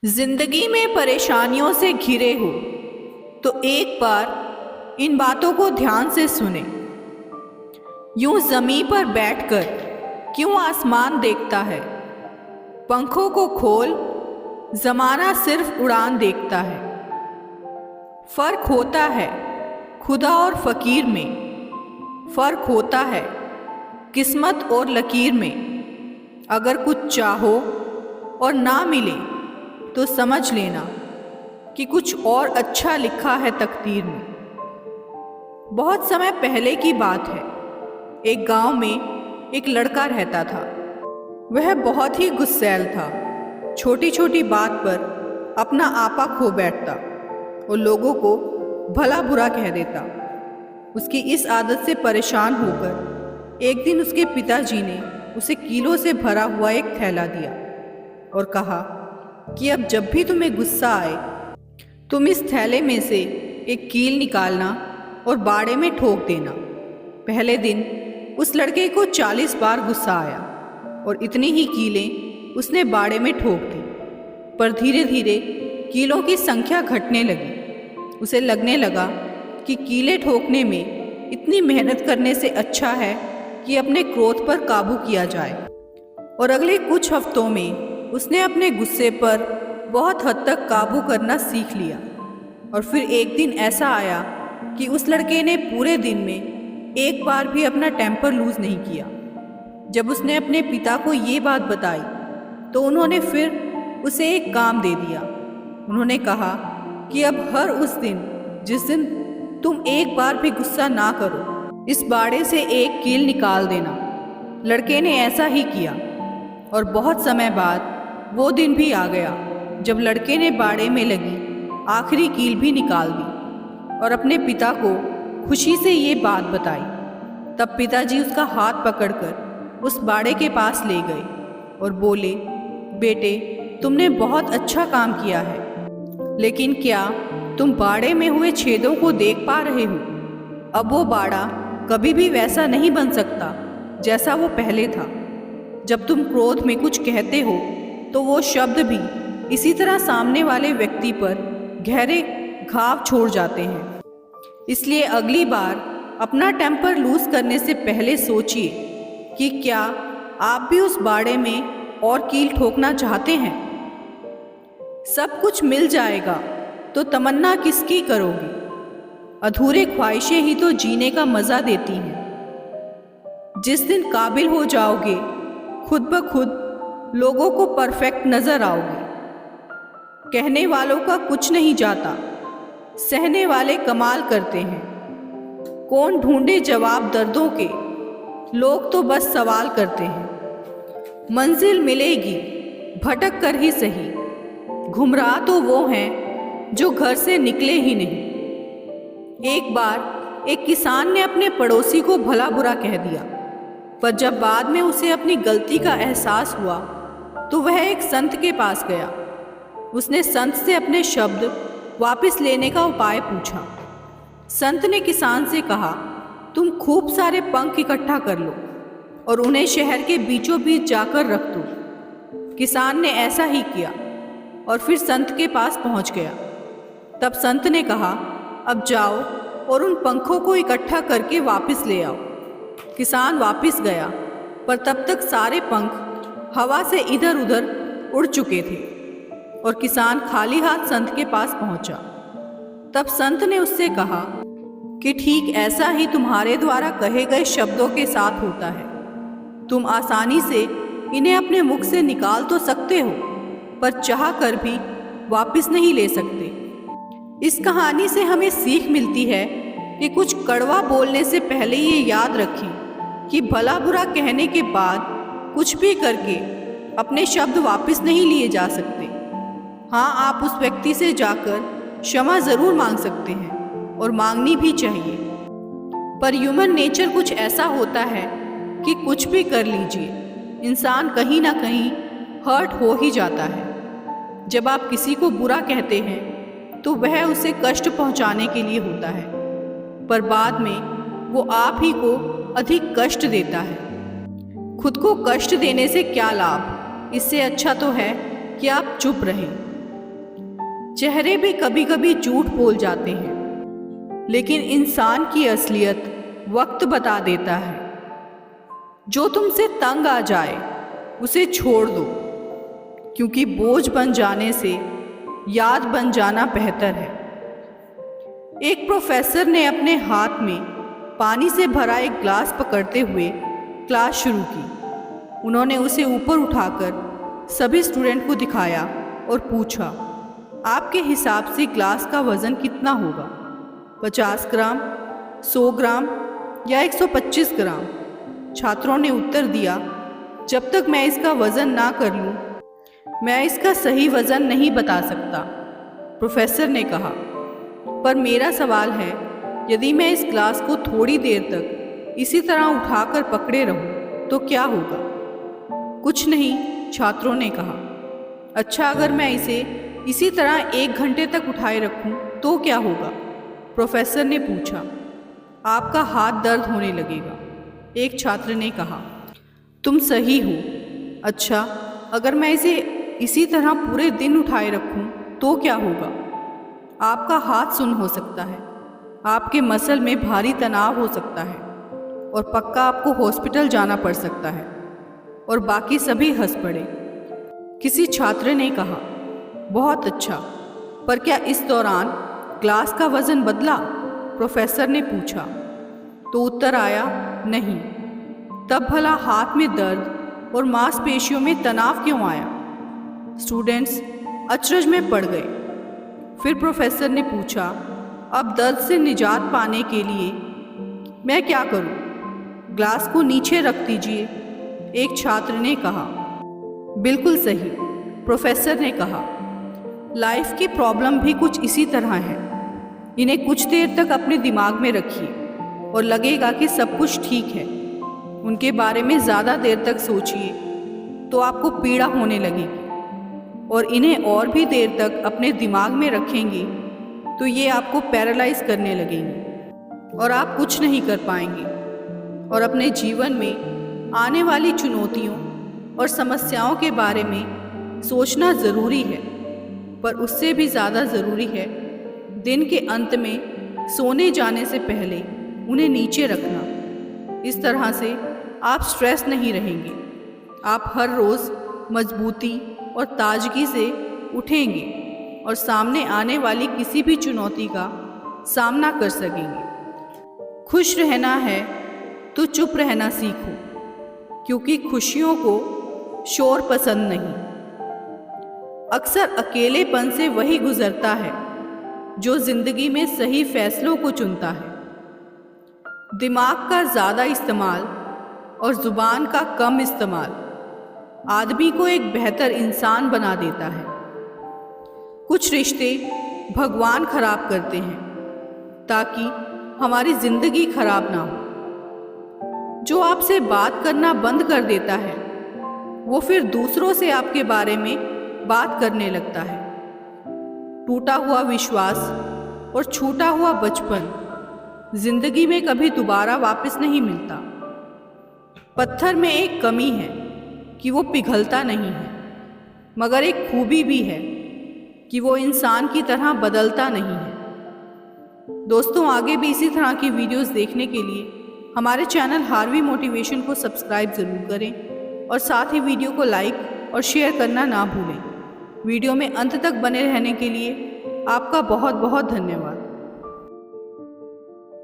जिंदगी में परेशानियों से घिरे हो तो एक बार इन बातों को ध्यान से सुने। यूं जमीन पर बैठकर क्यों आसमान देखता है? पंखों को खोल, जमाना सिर्फ उड़ान देखता है। फर्क होता है खुदा और फकीर में, फर्क होता है किस्मत और लकीर में। अगर कुछ चाहो और ना मिले तो समझ लेना कि कुछ और अच्छा लिखा है तकदीर में। बहुत समय पहले की बात है। एक गांव में एक लड़का रहता था। वह बहुत ही गुस्सैल था। छोटी छोटी बात पर अपना आपा खो बैठता और लोगों को भला बुरा कह देता। उसकी इस आदत से परेशान होकर एक दिन उसके पिताजी ने उसे कीलों से भरा हुआ एक थैला दिया और कहा कि अब जब भी तुम्हें गुस्सा आए तुम इस थैले में से एक कील निकालना और बाड़े में ठोक देना। पहले दिन उस लड़के को 40 बार गुस्सा आया और इतनी ही कीलें उसने बाड़े में ठोक दी। पर धीरे धीरे कीलों की संख्या घटने लगी। उसे लगने लगा कि कीलें ठोकने में इतनी मेहनत करने से अच्छा है कि अपने क्रोध पर काबू किया जाए। और अगले कुछ हफ्तों में उसने अपने गुस्से पर बहुत हद तक काबू करना सीख लिया। और फिर एक दिन ऐसा आया कि उस लड़के ने पूरे दिन में एक बार भी अपना टेम्पर लूज नहीं किया। जब उसने अपने पिता को ये बात बताई तो उन्होंने फिर उसे एक काम दे दिया। उन्होंने कहा कि अब हर उस दिन जिस दिन तुम एक बार भी गुस्सा ना करो, इस बाड़े से एक कील निकाल देना। लड़के ने ऐसा ही किया और बहुत समय बाद वो दिन भी आ गया जब लड़के ने बाड़े में लगी आखिरी कील भी निकाल दी और अपने पिता को खुशी से ये बात बताई। तब पिताजी उसका हाथ पकड़कर उस बाड़े के पास ले गए और बोले, बेटे तुमने बहुत अच्छा काम किया है, लेकिन क्या तुम बाड़े में हुए छेदों को देख पा रहे हो? अब वो बाड़ा कभी भी वैसा नहीं बन सकता जैसा वो पहले था। जब तुम क्रोध में कुछ कहते हो तो वो शब्द भी इसी तरह सामने वाले व्यक्ति पर गहरे घाव छोड़ जाते हैं। इसलिए अगली बार अपना टेम्पर लूज करने से पहले सोचिए कि क्या आप भी उस बाड़े में और कील ठोकना चाहते हैं। सब कुछ मिल जाएगा तो तमन्ना किसकी करोगे? अधूरे ख्वाहिशें ही तो जीने का मज़ा देती हैं। जिस दिन काबिल हो जाओगे खुद ब खुद लोगों को परफेक्ट नजर आओगे। कहने वालों का कुछ नहीं जाता, सहने वाले कमाल करते हैं। कौन ढूंढे जवाब दर्दों के, लोग तो बस सवाल करते हैं। मंजिल मिलेगी भटक कर ही सही, गुमराह तो वो हैं जो घर से निकले ही नहीं। एक बार एक किसान ने अपने पड़ोसी को भला बुरा कह दिया, पर जब बाद में उसे अपनी गलती का एहसास हुआ तो वह एक संत के पास गया। उसने संत से अपने शब्द वापस लेने का उपाय पूछा। संत ने किसान से कहा, तुम खूब सारे पंख इकट्ठा कर लो और उन्हें शहर के बीचों बीच जाकर रख दो। किसान ने ऐसा ही किया और फिर संत के पास पहुंच गया। तब संत ने कहा, अब जाओ और उन पंखों को इकट्ठा करके वापस ले आओ। किसान वापस गया, पर तब तक सारे पंख हवा से इधर उधर उड़ चुके थे और किसान खाली हाथ संत के पास पहुंचा। तब संत ने उससे कहा कि ठीक ऐसा ही तुम्हारे द्वारा कहे गए शब्दों के साथ होता है। तुम आसानी से इन्हें अपने मुख से निकाल तो सकते हो, पर चाह कर भी वापस नहीं ले सकते। इस कहानी से हमें सीख मिलती है कि कुछ कड़वा बोलने से पहले ये याद रखें कि भला बुरा कहने के बाद कुछ भी करके अपने शब्द वापस नहीं लिए जा सकते। हाँ, आप उस व्यक्ति से जाकर क्षमा ज़रूर मांग सकते हैं और मांगनी भी चाहिए, पर ह्यूमन नेचर कुछ ऐसा होता है कि कुछ भी कर लीजिए इंसान कहीं ना कहीं हर्ट हो ही जाता है। जब आप किसी को बुरा कहते हैं तो वह उसे कष्ट पहुंचाने के लिए होता है, पर बाद में वो आप ही को अधिक कष्ट देता है। खुद को कष्ट देने से क्या लाभ? इससे अच्छा तो है कि आप चुप रहें। चेहरे भी कभी कभी झूठ बोल जाते हैं, लेकिन इंसान की असलियत वक्त बता देता है। जो तुमसे तंग आ जाए उसे छोड़ दो, क्योंकि बोझ बन जाने से याद बन जाना बेहतर है। एक प्रोफेसर ने अपने हाथ में पानी से भरा एक ग्लास पकड़ते हुए क्लास शुरू की। उन्होंने उसे ऊपर उठाकर सभी स्टूडेंट को दिखाया और पूछा, आपके हिसाब से ग्लास का वज़न कितना होगा? 50 ग्राम, 100 ग्राम या 125 ग्राम? छात्रों ने उत्तर दिया, जब तक मैं इसका वज़न ना कर लूँ, मैं इसका सही वज़न नहीं बता सकता। प्रोफेसर ने कहा, पर मेरा सवाल है, यदि मैं इस ग्लास को थोड़ी देर तक इसी तरह उठाकर पकड़े रहूं तो क्या होगा? कुछ नहीं, छात्रों ने कहा। अच्छा, अगर मैं इसे इसी तरह 1 घंटे तक उठाए रखूं तो क्या होगा? प्रोफेसर ने पूछा। आपका हाथ दर्द होने लगेगा, एक छात्र ने कहा। तुम सही हो। अच्छा, अगर मैं इसे इसी तरह पूरे दिन उठाए रखूं तो क्या होगा? आपका हाथ सुन्न हो सकता है, आपके मसल में भारी तनाव हो सकता है और पक्का आपको हॉस्पिटल जाना पड़ सकता है। और बाकी सभी हंस पड़े। किसी छात्र ने कहा, बहुत अच्छा, पर क्या इस दौरान ग्लास का वज़न बदला? प्रोफेसर ने पूछा। तो उत्तर आया, नहीं। तब भला हाथ में दर्द और मांसपेशियों में तनाव क्यों आया? स्टूडेंट्स अचरज में पड़ गए। फिर प्रोफेसर ने पूछा, अब दर्द से निजात पाने के लिए मैं क्या करूं? ग्लास को नीचे रख दीजिए, एक छात्र ने कहा। बिल्कुल सही, प्रोफेसर ने कहा। लाइफ की प्रॉब्लम भी कुछ इसी तरह है। इन्हें कुछ देर तक अपने दिमाग में रखिए और लगेगा कि सब कुछ ठीक है। उनके बारे में ज़्यादा देर तक सोचिए तो आपको पीड़ा होने लगेगी, और इन्हें और भी देर तक अपने दिमाग में रखेंगे तो ये आपको पैरालाइज करने लगेंगे और आप कुछ नहीं कर पाएंगे। और अपने जीवन में आने वाली चुनौतियों और समस्याओं के बारे में सोचना ज़रूरी है, पर उससे भी ज़्यादा ज़रूरी है दिन के अंत में सोने जाने से पहले उन्हें नीचे रखना। इस तरह से आप स्ट्रेस नहीं रहेंगे। आप हर रोज़ मजबूती और ताजगी से उठेंगे और सामने आने वाली किसी भी चुनौती का सामना कर सकेंगे। खुश रहना है तो चुप रहना सीखो, क्योंकि खुशियों को शोर पसंद नहीं। अक्सर अकेलेपन से वही गुजरता है जो जिंदगी में सही फैसलों को चुनता है। दिमाग का ज़्यादा इस्तेमाल और ज़ुबान का कम इस्तेमाल आदमी को एक बेहतर इंसान बना देता है। कुछ रिश्ते भगवान खराब करते हैं ताकि हमारी ज़िंदगी खराब ना हो। जो आपसे बात करना बंद कर देता है वो फिर दूसरों से आपके बारे में बात करने लगता है। टूटा हुआ विश्वास और छूटा हुआ बचपन जिंदगी में कभी दोबारा वापस नहीं मिलता। पत्थर में एक कमी है कि वो पिघलता नहीं है, मगर एक खूबी भी है कि वो इंसान की तरह बदलता नहीं है। दोस्तों, आगे भी इसी तरह की वीडियोस देखने के लिए हमारे चैनल हार्वी मोटिवेशन को सब्सक्राइब ज़रूर करें और साथ ही वीडियो को लाइक और शेयर करना ना भूलें। वीडियो में अंत तक बने रहने के लिए आपका बहुत बहुत धन्यवाद।